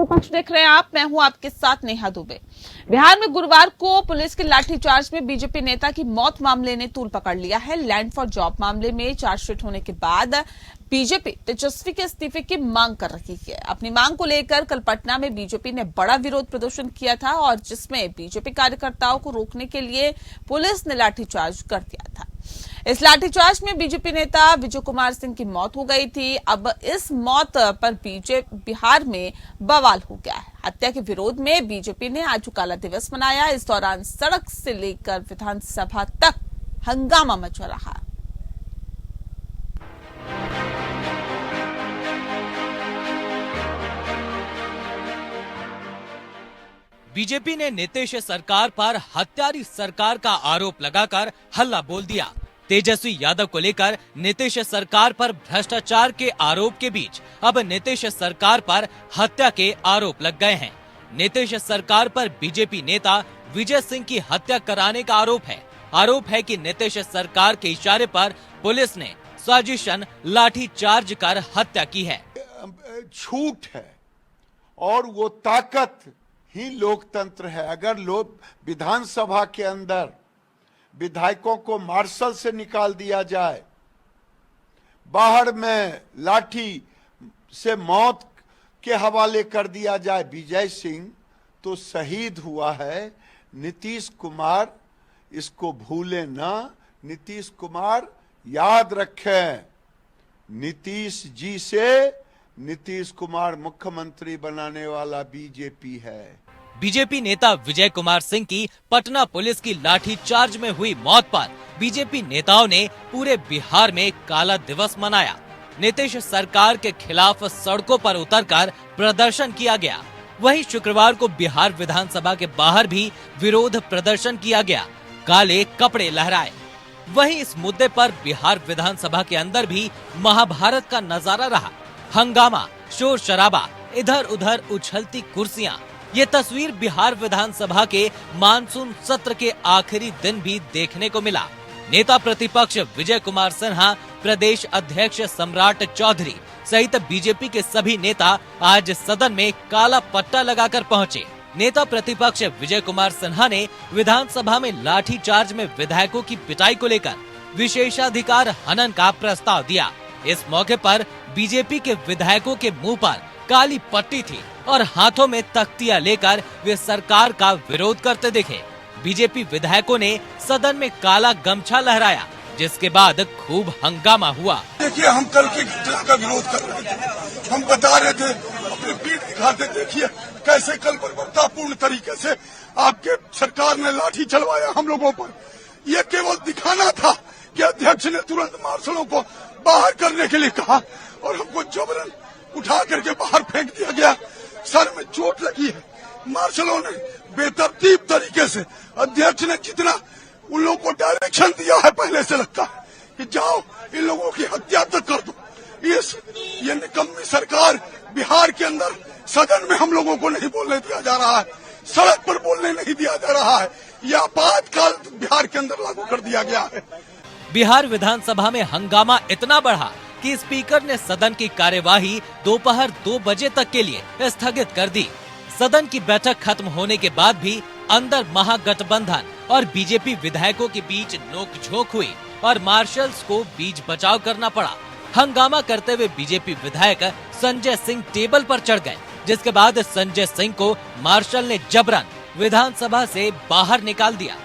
पक्ष देख रहे हैं आप, मैं हूं आपके साथ नेहा दुबे। बिहार में गुरुवार को पुलिस के लाठीचार्ज में बीजेपी नेता की मौत मामले ने तूल पकड़ लिया है। लैंड फॉर जॉब मामले में चार्जशीट होने के बाद बीजेपी तेजस्वी के इस्तीफे की मांग कर रही है। अपनी मांग को लेकर कल पटना में बीजेपी ने बड़ा विरोध प्रदर्शन किया था और जिसमें बीजेपी कार्यकर्ताओं को रोकने के लिए पुलिस ने लाठीचार्ज कर दिया था। इस लाठीचार्ज में बीजेपी नेता विजय कुमार सिंह की मौत हो गई थी। अब इस मौत पर बिहार में बवाल हो गया है। हत्या के विरोध में बीजेपी ने आज काला दिवस मनाया। इस दौरान सड़क से लेकर विधानसभा तक हंगामा मचा रहा। बीजेपी ने नीतीश सरकार पर हत्यारी सरकार का आरोप लगाकर हल्ला बोल दिया। तेजस्वी यादव को लेकर नीतीश सरकार पर भ्रष्टाचार के आरोप के बीच अब नीतीश सरकार पर हत्या के आरोप लग गए हैं। नीतीश सरकार पर बीजेपी नेता विजय सिंह की हत्या कराने का आरोप है कि नीतीश सरकार के इशारे पर पुलिस ने साजिशन लाठीचार्ज कर हत्या की है। झूठ है और वो ताकत ही लोकतंत्र है। अगर लोग विधानसभा के अंदर विधायकों को मार्शल से निकाल दिया जाए, बाहर में लाठी से मौत के हवाले कर दिया जाए विजय सिंह, तो शहीद हुआ है नीतीश कुमार। इसको भूले ना, नीतीश कुमार याद रखें। नीतीश जी से नीतीश कुमार मुख्यमंत्री बनाने वाला बीजेपी है। बीजेपी नेता विजय कुमार सिंह की पटना पुलिस की लाठीचार्ज में हुई मौत पर बीजेपी नेताओं ने पूरे बिहार में काला दिवस मनाया। नीतीश सरकार के खिलाफ सड़कों पर उतरकर प्रदर्शन किया गया। वहीं शुक्रवार को बिहार विधानसभा के बाहर भी विरोध प्रदर्शन किया गया, काले कपड़े लहराए। वहीं इस मुद्दे पर बिहार विधानसभा के अंदर भी महाभारत का नजारा रहा। हंगामा, शोर शराबा, इधर उधर उछलती कुर्सियां। ये तस्वीर बिहार विधानसभा के मानसून सत्र के आखिरी दिन भी देखने को मिला। नेता प्रतिपक्ष विजय कुमार सिन्हा, प्रदेश अध्यक्ष सम्राट चौधरी सहित बीजेपी के सभी नेता आज सदन में काला पट्टा लगाकर पहुंचे। नेता प्रतिपक्ष विजय कुमार सिन्हा ने विधानसभा में लाठीचार्ज में विधायकों की पिटाई को लेकर विशेषाधिकार हनन का प्रस्ताव दिया। इस मौके पर बीजेपी के विधायकों के मुंह पर काली पट्टी थी और हाथों में तख्तियां लेकर वे सरकार का विरोध करते दिखे। बीजेपी विधायकों ने सदन में काला गमछा लहराया, जिसके बाद खूब हंगामा हुआ। देखिए, हम कल की घटना का विरोध कर रहे थे। हम बता रहे थे, अपनी पीठ दिखाते, देखिए कैसे कल बर्बरतापूर्ण तरीके से आपके सरकार ने लाठी चलवाया हम लोगों पर। ये केवल दिखाना था कि अध्यक्ष ने तुरंत मार्शलों को बाहर करने के लिए कहा और हमको जबरन उठा करके बाहर फेंक दिया गया। सर में चोट लगी है। मार्शलों ने बेतरतीब तरीके से, अध्यक्ष ने जितना उन लोगों को डायरेक्शन दिया है पहले से, लगता है कि जाओ इन लोगों की हत्या तक कर दो। ये निकम्मी सरकार बिहार के अंदर सदन में हम लोगों को नहीं बोलने दिया जा रहा है, सड़क पर बोलने नहीं दिया जा रहा है। यह आपातकाल बिहार के अंदर लागू कर दिया गया है। बिहार विधानसभा में हंगामा इतना बढ़ा कि स्पीकर ने सदन की कार्यवाही दोपहर 2 बजे तक के लिए स्थगित कर दी। सदन की बैठक खत्म होने के बाद भी अंदर महागठबंधन और बीजेपी विधायकों के बीच नोकझोंक हुई और मार्शल्स को बीच बचाव करना पड़ा। हंगामा करते हुए बीजेपी विधायक संजय सिंह टेबल पर चढ़ गए, जिसके बाद संजय सिंह को मार्शल ने जबरन विधानसभा से बाहर निकाल दिया।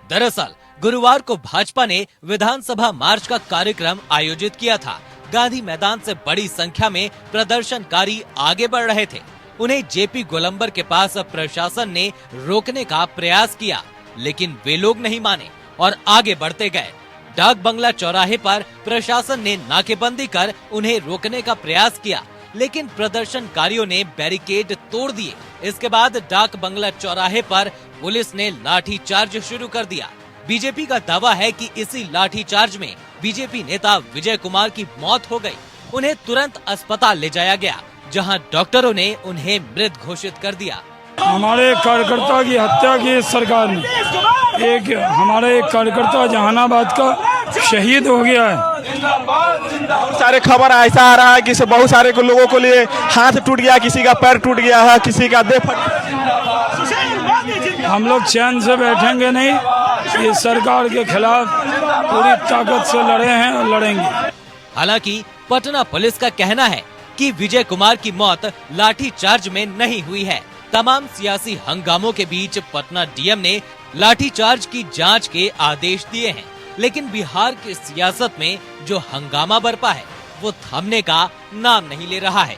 दरअसल गुरुवार को भाजपा ने विधानसभा मार्च का कार्यक्रम आयोजित किया था। गांधी मैदान से बड़ी संख्या में प्रदर्शनकारी आगे बढ़ रहे थे। उन्हें जेपी गोलंबर के पास प्रशासन ने रोकने का प्रयास किया, लेकिन वे लोग नहीं माने और आगे बढ़ते गए। डाक बंगला चौराहे पर प्रशासन ने नाकेबंदी कर उन्हें रोकने का प्रयास किया, लेकिन प्रदर्शनकारियों ने बैरिकेड तोड़ दिए। इसके बाद डाक बंगला चौराहे पर पुलिस ने लाठीचार्ज शुरू कर दिया। बीजेपी का दावा है कि इसी लाठीचार्ज में बीजेपी नेता विजय कुमार की मौत हो गई। उन्हें तुरंत अस्पताल ले जाया गया, जहां डॉक्टरों ने उन्हें मृत घोषित कर दिया। हमारे कार्यकर्ता की हत्या की सरकार ने, हमारा एक कार्यकर्ता जहानाबाद का शहीद हो गया है। बहुत सारे खबर ऐसा आ रहा है कि बहुत सारे लोगों को लिए हाथ टूट गया, किसी का पैर टूट गया है, किसी का देह फट। हम लोग चैन से बैठेंगे नहीं, इस सरकार के खिलाफ पूरी ताकत से लड़े हैं और लड़ेंगे। हालांकि पटना पुलिस का कहना है कि विजय कुमार की मौत लाठीचार्ज में नहीं हुई है। तमाम सियासी हंगामों के बीच पटना डीएम ने लाठीचार्ज की जांच के आदेश दिए हैं, लेकिन बिहार की सियासत में जो हंगामा बरपा है वो थमने का नाम नहीं ले रहा है।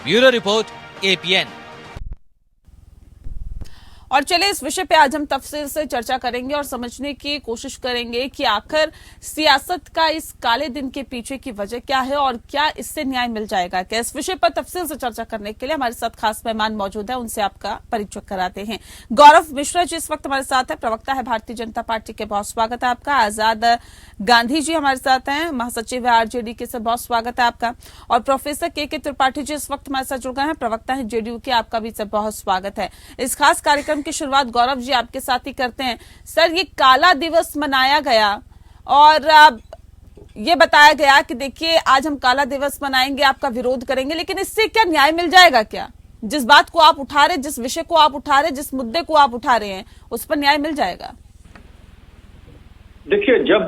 Bureau report, APN. और चलिए इस विषय पे आज हम तफसील से चर्चा करेंगे और समझने की कोशिश करेंगे कि आखिर सियासत का इस काले दिन के पीछे की वजह क्या है और क्या इससे न्याय मिल जाएगा क्या। इस विषय पर तफसील से चर्चा करने के लिए हमारे साथ खास मेहमान मौजूद है, उनसे आपका परिचय कराते हैं। गौरव मिश्रा जी इस वक्त हमारे साथ है, प्रवक्ता है भारतीय जनता पार्टी के, बहुत स्वागत है आपका। आजाद गांधी जी हमारे साथ हैं, महासचिव है आरजेडी के, से बहुत स्वागत है आपका। और प्रोफेसर के त्रिपाठी जी इस वक्त हमारे साथ जुड़ गए हैं, प्रवक्ता है जेडीयू के, आपका भी बहुत स्वागत है। इस खास कार्यक्रम की शुरुआत गौरव जी आपके साथ ही करते हैं। सर, ये काला दिवस मनाया गया और ये बताया गया कि देखिए आज हम काला दिवस मनाएंगे, आपका विरोध करेंगे, लेकिन इससे क्या न्याय मिल जाएगा क्या? जिस बात को आप उठा रहे, जिस विषय को आप उठा रहे, जिस मुद्दे को आप उठा रहे हैं, उस पर न्याय मिल जाएगा? देखिए, जब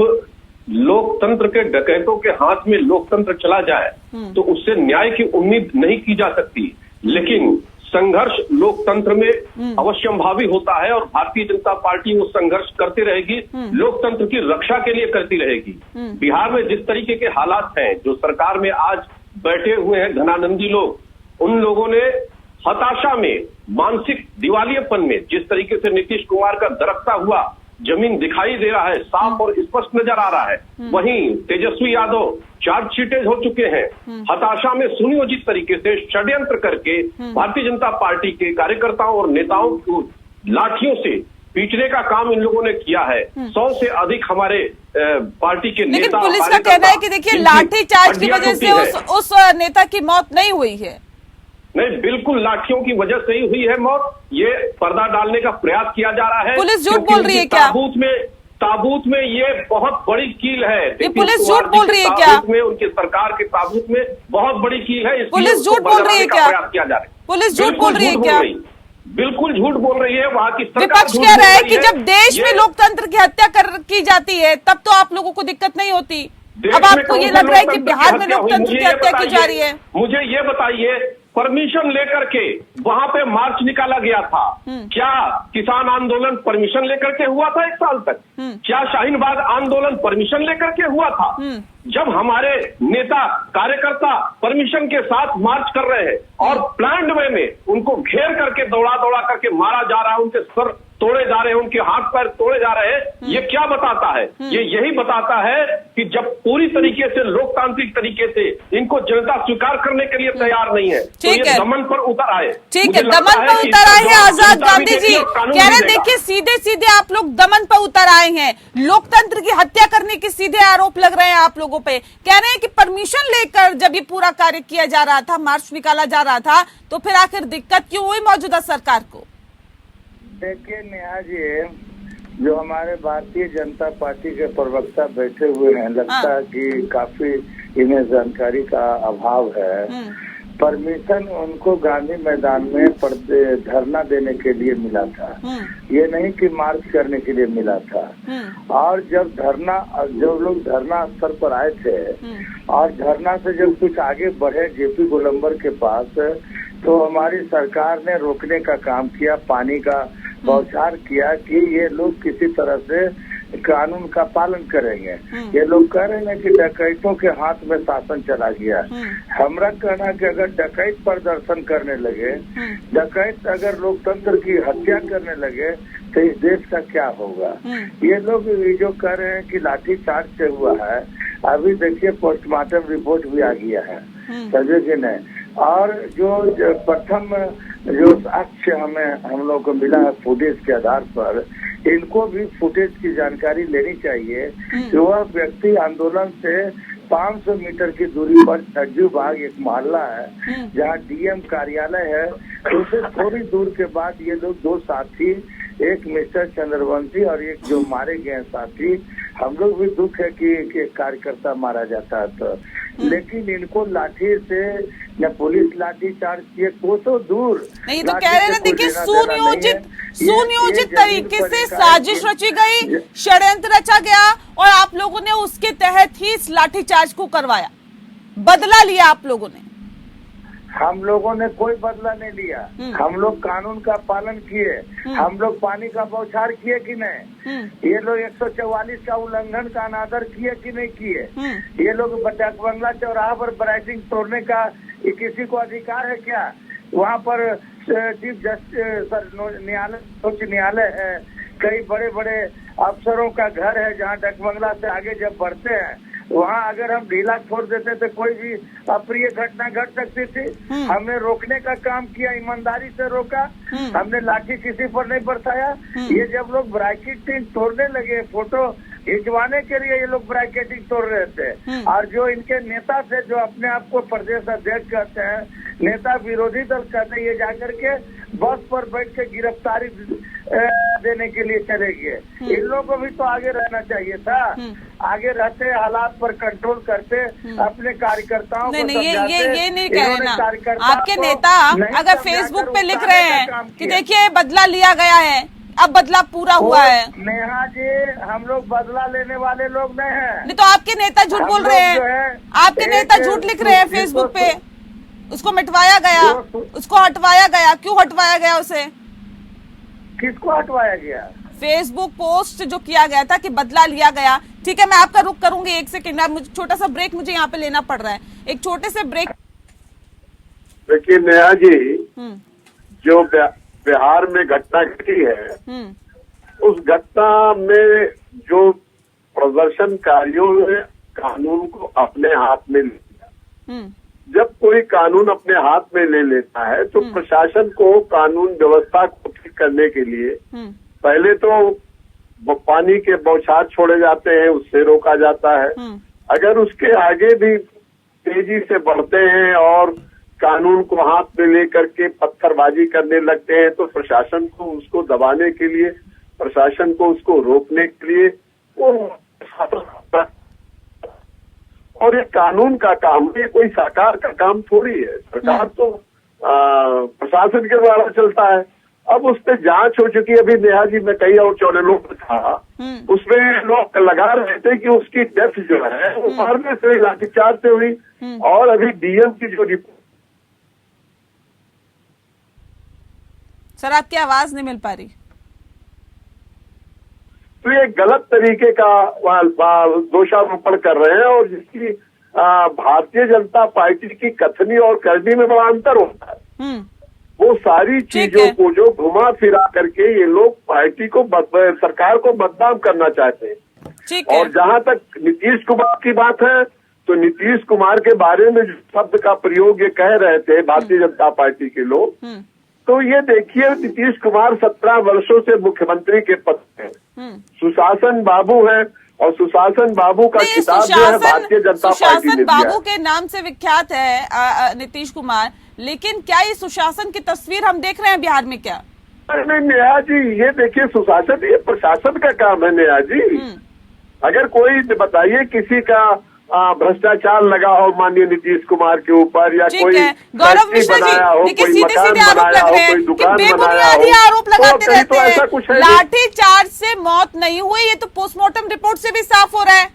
लोकतंत्र के डकैतों के हाथ में लोकतंत्र चला जाए तो उससे न्याय की उम्मीद नहीं की जा सकती, लेकिन संघर्ष लोकतंत्र में अवश्यंभावी होता है और भारतीय जनता पार्टी वो संघर्ष करती रहेगी, लोकतंत्र की रक्षा के लिए करती रहेगी। बिहार में जिस तरीके के हालात हैं, जो सरकार में आज बैठे हुए हैं घनानंदी लोग, उन लोगों ने हताशा में, मानसिक दिवालियेपन में, जिस तरीके से नीतीश कुमार का दरकता हुआ जमीन दिखाई दे रहा है, साफ और स्पष्ट नजर आ रहा है। वहीं तेजस्वी यादव चार्जशीटेज हो चुके हैं, हताशा में सुनियोजित तरीके से षड्यंत्र करके भारतीय जनता पार्टी के कार्यकर्ताओं और नेताओं को लाठियों से पीटने का काम इन लोगों ने किया है। 100 से अधिक हमारे पार्टी के नेता, लेकिन पुलिस का कहना है कि देखिए लाठीचार्ज की वजह से उस नेता की मौत नहीं हुई है। नहीं, बिल्कुल लाठियों की वजह से ही हुई है मौत। ये पर्दा डालने का प्रयास किया जा रहा है। पुलिस झूठ बोल रही है क्या? ताबूत में ये बहुत बड़ी कील है। ये पुलिस झूठ बोल रही है क्या? ताबूत में, उनकी सरकार के ताबूत में बहुत बड़ी कील है। पुलिस झूठ बोल रही है क्या? प्रयास किया जा रहा है। पुलिस झूठ बोल रही है क्या? बिल्कुल झूठ बोल रही है। वहाँ की सरकार विपक्ष कह रहा है कि जब देश में लोकतंत्र की हत्या की जाती है तब तो आप लोगों को दिक्कत नहीं होती। अब आपको ये लग रहा है कि बिहार में लोकतंत्र की हत्या की जा रही है? मुझे ये बताइए, परमिशन लेकर के वहां पे मार्च निकाला गया था, क्या किसान आंदोलन परमिशन लेकर के हुआ था 1 साल तक? क्या शाहीन बाग आंदोलन परमिशन लेकर के हुआ था? जब हमारे नेता कार्यकर्ता परमिशन के साथ मार्च कर रहे हैं और प्लान्ड वे में उनको घेर करके दौड़ा दौड़ा करके मारा जा रहा है, उनके सर तोड़े जा रहे हैं, उनके हाथ पैर तोड़े जा रहे हैं, ये क्या बताता है? ये यही बताता है कि जब पूरी तरीके से लोकतांत्रिक तरीके से इनको जनता स्वीकार करने के लिए तैयार नहीं है, तो ये दमन पर उतर आए। ठीक है, दमन पर उतर आए हैं आजाद गांधी जी। कह रहे देखिए सीधे सीधे आप लोग दमन पर उतर आए हैं, लोकतंत्र की हत्या करने के सीधे आरोप लग रहे हैं आप लोगों पे। कह रहे हैं कि परमिशन लेकर जब ये पूरा कार्य किया जा रहा था, मार्च निकाला जा रहा था, तो फिर आखिर दिक्कत क्यों हुई मौजूदा सरकार को? देखिए नेहा जी, जो हमारे भारतीय जनता पार्टी के प्रवक्ता बैठे हुए हैं, लगता है कि काफी इन्हें जानकारी का अभाव है। परमिशन उनको गांधी मैदान में धरना देने के लिए मिला था, ये नहीं कि मार्च करने के लिए मिला था। और जब लोग धरना स्थल पर आए थे और धरना से जब कुछ आगे बढ़े जेपी गोलंबर के पास, तो हमारी सरकार ने रोकने का काम किया, पानी का बौछार किया कि ये लोग किसी तरह से कानून का पालन करेंगे। ये लोग कह रहे हैं कि डकैतों के हाथ में शासन चला गया। हमारा कहना कि अगर डकैत प्रदर्शन करने लगे, डकैत अगर लोकतंत्र की हत्या करने लगे, तो इस देश का क्या होगा? ये लोग जो कह रहे हैं कि लाठीचार्ज से हुआ है, अभी देखिए पोस्टमार्टम रिपोर्ट भी आ गया है, समझे कि नहीं? और जो प्रथम जो साक्ष्य हम लोग को मिला है फुटेज के आधार पर, इनको भी फुटेज की जानकारी लेनी चाहिए कि वह व्यक्ति आंदोलन से 500 मीटर की दूरी पर छज्जू बाग एक मोहल्ला है जहां डीएम कार्यालय है, उससे थोड़ी दूर के बाद ये लोग 2 साथी, एक मिस्टर चंद्रवंशी और एक जो मारे गए साथी, हम लोग भी दुख है कि कार्यकर्ता मारा जाता है तो, लेकिन इनको लाठी से न पुलिस लाठी चार्ज किए कोसों दूर नहीं तो कह रहे हैं ना, देखिए सुनियोजित तरीके से साजिश रची गई, षड्यंत्र रचा गया और आप लोगों ने उसके तहत ही इस लाठीचार्ज को करवाया, बदला लिया आप लोगों ने। हम लोगों ने कोई बदला नहीं लिया, हम लोग कानून का पालन किए, हम लोग पानी का बौछार किए कि नहीं, ये लोग 144 का उल्लंघन का अनादर किए कि नहीं किए, ये लोग डाक बंगला चौराहा पर बैरिकेडिंग तोड़ने का किसी को अधिकार है क्या? वहाँ पर चीफ जस्टिस न्यायालय, उच्च न्यायालय है, कई बड़े बड़े अफसरों का घर है जहाँ डाक बंगला से आगे जब बढ़ते हैं वहाँ अगर हम ढीला छोड़ देते तो कोई भी अप्रिय घटना घट सकती थी। हमने रोकने का काम किया, ईमानदारी से रोका, हमने लाठी किसी पर नहीं बरसाया। ये जब लोग ब्रैकेटिंग तोड़ने लगे, फोटो खिंचवाने के लिए ये लोग ब्रैकेटिंग तोड़ रहे थे, और जो इनके नेता थे जो अपने आप को प्रदेश अध्यक्ष कहते हैं, नेता विरोधी दल कहते हैं, ये जाकर के बस पर बैठ के गिरफ्तारी देने के लिए चले गए। इन लोगों को भी तो आगे रहना चाहिए था, आगे रहते हालात पर कंट्रोल करते, अपने कार्यकर्ताओं नहीं, को नहीं, ये नहीं कह रहे ना, आपके को नेता अगर फेसबुक पे लिख रहे हैं कि देखिए बदला लिया गया है, अब बदला पूरा हुआ है। नेहा जी, हम लोग बदला लेने वाले लोग नहीं हैं। नहीं तो आपके नेता झूठ बोल रहे हैं, आपके नेता झूठ लिख रहे हैं फेसबुक पे, उसको मिटवाया गया, उसको हटवाया गया, क्यों हटवाया गया उसे? किसको हटवाया गया? फेसबुक पोस्ट जो किया गया था कि बदला लिया गया। ठीक है, मैं आपका रुख करूंगी, एक सेकंड, मुझे छोटा सा ब्रेक मुझे यहाँ पे लेना पड़ रहा है, एक छोटे से ब्रेक। देखिए नेहा जी, जो बिहार में घटना घटी है, उस घटना में जो प्रदर्शनकारियों ने कानून को अपने हाथ में लिया, जब कोई कानून अपने हाथ में ले लेता है तो प्रशासन को कानून व्यवस्था को ठीक करने के लिए पहले तो पानी के बौछार छोड़े जाते हैं, उससे रोका जाता है। अगर उसके आगे भी तेजी से बढ़ते हैं और कानून को हाथ में लेकर के पत्थरबाजी करने लगते हैं तो प्रशासन को उसको दबाने के लिए, प्रशासन को उसको रोकने के लिए वो, और ये कानून का काम, ये कोई सरकार का काम थोड़ी है। सरकार तो प्रशासन के द्वारा चलता है। अब उस पर जांच हो चुकी है, अभी नेहा जी में कई और चैनलों पर था, उसमें लोग लगा रहे थे कि उसकी डेथ जो है वो मारने से, लाठीचार्ज से हुई, और अभी डीएम की जो रिपोर्ट। सर आपकी आवाज नहीं मिल पा रही। तो ये गलत तरीके का दोषारोपण कर रहे हैं, और जिसकी भारतीय जनता पार्टी की कथनी और करनी में बड़ा अंतर होता है। वो सारी चीजों को जो घुमा फिरा करके ये लोग पार्टी को, सरकार को बदनाम करना चाहते हैं। और जहां तक नीतीश कुमार की बात है, तो नीतीश कुमार के बारे में जो शब्द का प्रयोग ये कह रहे थे भारतीय जनता पार्टी के लोग, तो ये देखिए नीतीश कुमार 17 वर्षों से मुख्यमंत्री के पद पे, सुशासन बाबू है, और सुशासन बाबू का किताब जो है भारतीय जनता पार्टी ने दिया। सुशासन बाबू के नाम से विख्यात है नीतीश कुमार, लेकिन क्या ये सुशासन की तस्वीर हम देख रहे हैं बिहार में क्या? नहीं नेहा जी, ये देखिए सुशासन, ये प्रशासन का काम है नेहा जी। अगर कोई बताइए किसी का भ्रष्टाचार लगा हो माननीय नीतीश कुमार के ऊपर, या कोई गौरव मिश्रा जी, देखिए सीधे आरोप लग रहे हैं कि बेबुनियादी आरोप लगाते रहते हैं। लाठी चार्ज से मौत नहीं हुई, ये तो पोस्टमार्टम रिपोर्ट से भी साफ हो रहा है।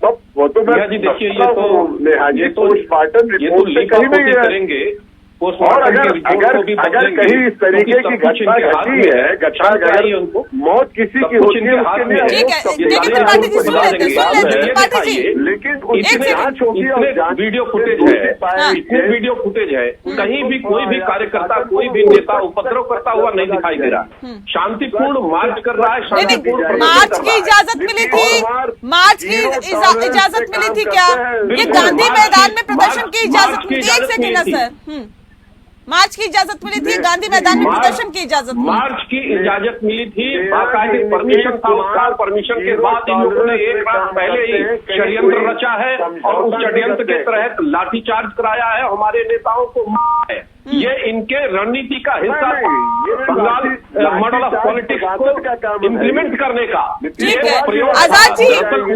तो वो तो देखिए, ये तो पोस्टमार्टम रिपोर्ट से कहीं नहीं करेंगे। और अगर कहीं इस तरीके की घटना घटी है, मौत किसी की होती है, लेकिन जांच होगी और वीडियो फुटेज है, इतने वीडियो फुटेज है, कहीं भी कोई भी कार्यकर्ता, कोई भी नेता उपद्रव करता हुआ नहीं दिखाई दे रहा। शांतिपूर्ण मार्च कर रहा है, शांतिपूर्ण मार्च की इजाजत मिली थी, मार्च की इजाजत मिली थी क्या? ये गांधी मैदान में प्रदर्शन की इजाजत मिली थी? एक सेकंड ना सर, मार्च की इजाजत मिली थी, गांधी मैदान में प्रदर्शन की इजाजत मिली? मार्च की इजाजत मिली थी, बाकायदे परमिशन था, उसका परमिशन के बाद इन लोगों ने एक रात पहले ही षड्यंत्र रचा है और उस षड्यंत्र के तहत लाठीचार्ज कराया है, हमारे नेताओं को मारा है। ये इनके रणनीति का हिस्सा, बंगाल मॉडल ऑफ पॉलिटिक्स को इम्प्लीमेंट करने का ठीक है। आजाद जी,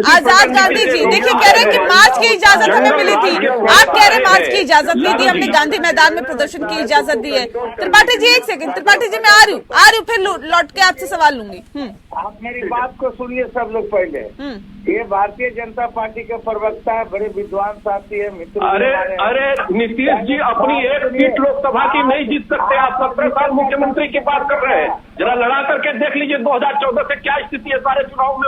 आजाद गांधी जी, देखिए कह रहे हैं कि मार्च की इजाजत हमें मिली थी, आप कह रहे हैं मार्च की इजाजत दी थी, हमने गांधी मैदान में प्रदर्शन की इजाजत दी है। त्रिपाठी जी एक सेकंड, त्रिपाठी जी मैं आ रही हूँ, फिर लौट के आपसे सवाल लूंगी। आप मेरी बात को सुनिए सब लोग पहले। ये भारतीय जनता पार्टी के प्रवक्ता है, बड़े विद्वान साथी है, मित्र। अरे नीतीश जी अपनी एक सीट लोकसभा की नहीं जीत सकते, आप 17 साल मुख्यमंत्री की बात कर रहे हैं। जरा लड़ा करके देख लीजिए 2014 से क्या स्थिति है सारे चुनाव में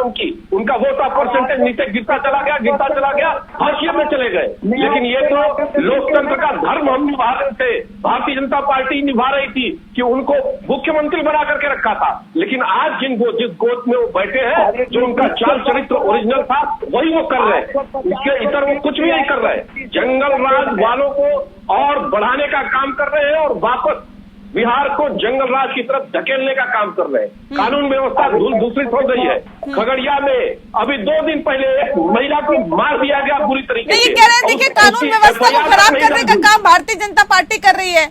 उनका वोट का परसेंटेज नीचे गिरता चला गया, हाशिए में चले गए। लेकिन ये तो लोकतंत्र का धर्म हम निभा रहे थे, भारतीय जनता पार्टी निभा रही थी कि उनको मुख्यमंत्री बना करके रखा था। लेकिन आज जिस गोद में वो बैठे हैं, जो उनका चाल चरित्र ओरिजिनल था वही वो कर रहे हैं, उसके इतर वो कुछ भी नहीं कर रहे। जंगल राज वालों को और बढ़ाने का काम कर रहे हैं और वापस बिहार को जंगल राज की तरफ धकेलने का काम कर रहे हैं। कानून व्यवस्था दूषित हो गई है। खगड़िया में अभी 2 दिन पहले एक महिला को मार दिया गया बुरी तरीके से। ये कह रहे हैं देखिए कानून व्यवस्था को खराब करने का काम भारतीय जनता पार्टी कर रही है।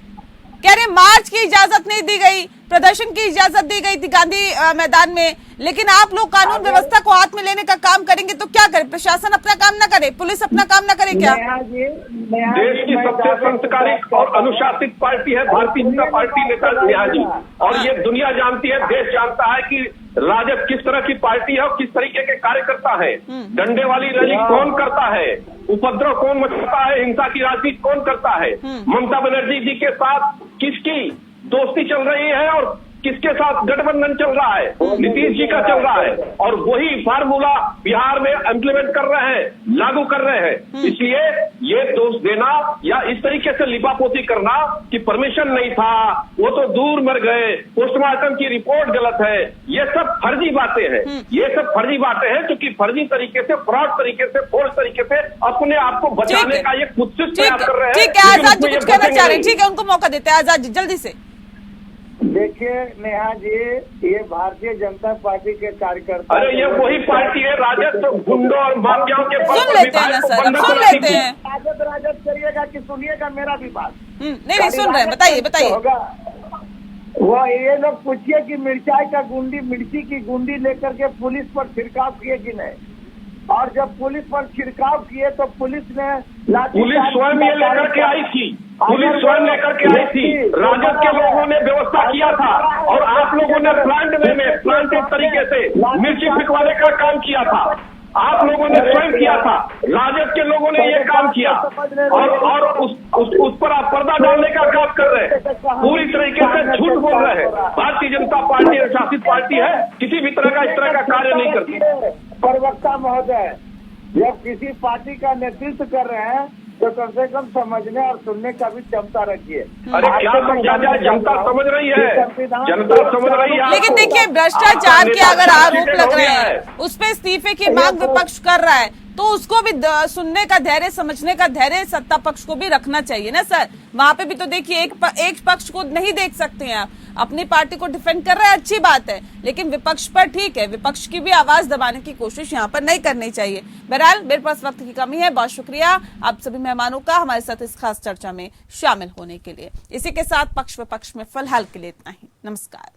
कह रहे मार्च की इजाजत नहीं दी गई, प्रदर्शन की इजाजत दी गई थी गांधी मैदान में, लेकिन आप लोग कानून व्यवस्था को हाथ में लेने का काम करेंगे तो क्या करे? प्रशासन अपना काम न करे, पुलिस अपना काम न करे क्या? देश की सबसे संस्कारित और अनुशासित पार्टी है भारतीय जनता पार्टी, नेता नेहा जी। और ये दुनिया जानती है, देश जानता है कि राजद किस तरह की पार्टी है और किस तरीके के कार्यकर्ता है। डंडे वाली रैली कौन करता है, उपद्रव कौन मचाता है, हिंसा की राजनीति कौन करता है, ममता बनर्जी जी के साथ किसकी दोस्ती चल रही है और किसके साथ गठबंधन चल रहा है, नीतीश जी का चल रहा है। और वही फार्मूला बिहार में इम्प्लीमेंट कर रहे हैं, लागू कर रहे हैं। इसलिए ये दोष देना या इस तरीके से लिपापोती करना कि परमिशन नहीं था, वो तो दूर मर गए, पोस्टमार्टम की रिपोर्ट गलत है, ये सब फर्जी बातें हैं। ये सब फर्जी बातें हैं क्योंकि फर्जी तरीके से, फ्रॉड तरीके से, फोर्स तरीके से अपने आप को बचाने का ये कुत्सित प्रयास कर रहे हैं। ठीक है, आजाद जी कुछ कहना चाह रहे हैं, ठीक है उनको मौका देते हैं। आजाद जी जल्दी से। देखिए नेहा जी, ये भारतीय जनता पार्टी के कार्यकर्ता, अरे ये वही पार्टी है राजद तो गुंडों और माफियाओं के सुन लेते हैं ना सर, सुन लेते हैं। राजद करिएगा कि सुनिएगा मेरा भी बात? नहीं सुन रहे हैं, बताइए। वो ये लोग पूछिए कि मिर्ची की गुंडी लेकर के पुलिस पर छिड़काव किए कि नहीं, और जब पुलिस पर छिड़काव किए तो पुलिस ने पुलिस स्वयं ये लेकर के आई थी, राजद के लोगों ने व्यवस्था किया था और आप लोगों ने प्लांटेड तरीके से मिर्ची पिघवाने का काम किया था, आप लोगों ने स्वयं किया था। राजद के लोगों ने ये काम किया और उस पर आप पर्दा डालने का काम कर रहे हैं, पूरी तरीके से झूठ बोल रहे हैं। भारतीय जनता पार्टी अनुशासित पार्टी है, किसी भी तरह का इस तरह का कार्य नहीं करती। प्रवक्ता महोदय, जब किसी पार्टी का नेतृत्व कर रहे हैं तो कम से कम समझने और सुनने का भी क्षमता रखिए। अरे क्या समझा जाए, जनता समझ रही है, जनता समझ रही है। लेकिन देखिए भ्रष्टाचार के अगर आरोप लग रहे हैं, उस पे इस्तीफे की मांग विपक्ष कर रहा है, तो उसको भी सुनने का धैर्य, समझने का धैर्य सत्ता पक्ष को भी रखना चाहिए ना सर। वहां पे भी तो देखिए एक पक्ष को नहीं देख सकते हैं आप, अपनी पार्टी को डिफेंड कर रहे हैं, अच्छी बात है, लेकिन विपक्ष पर ठीक है, विपक्ष की भी आवाज दबाने की कोशिश यहाँ पर नहीं करनी चाहिए। बहरहाल मेरे पास वक्त की कमी है, बहुत शुक्रिया आप सभी मेहमानों का हमारे साथ इस खास चर्चा में शामिल होने के लिए। इसी के साथ पक्ष विपक्ष में फिलहाल के लिए इतना ही। नमस्कार।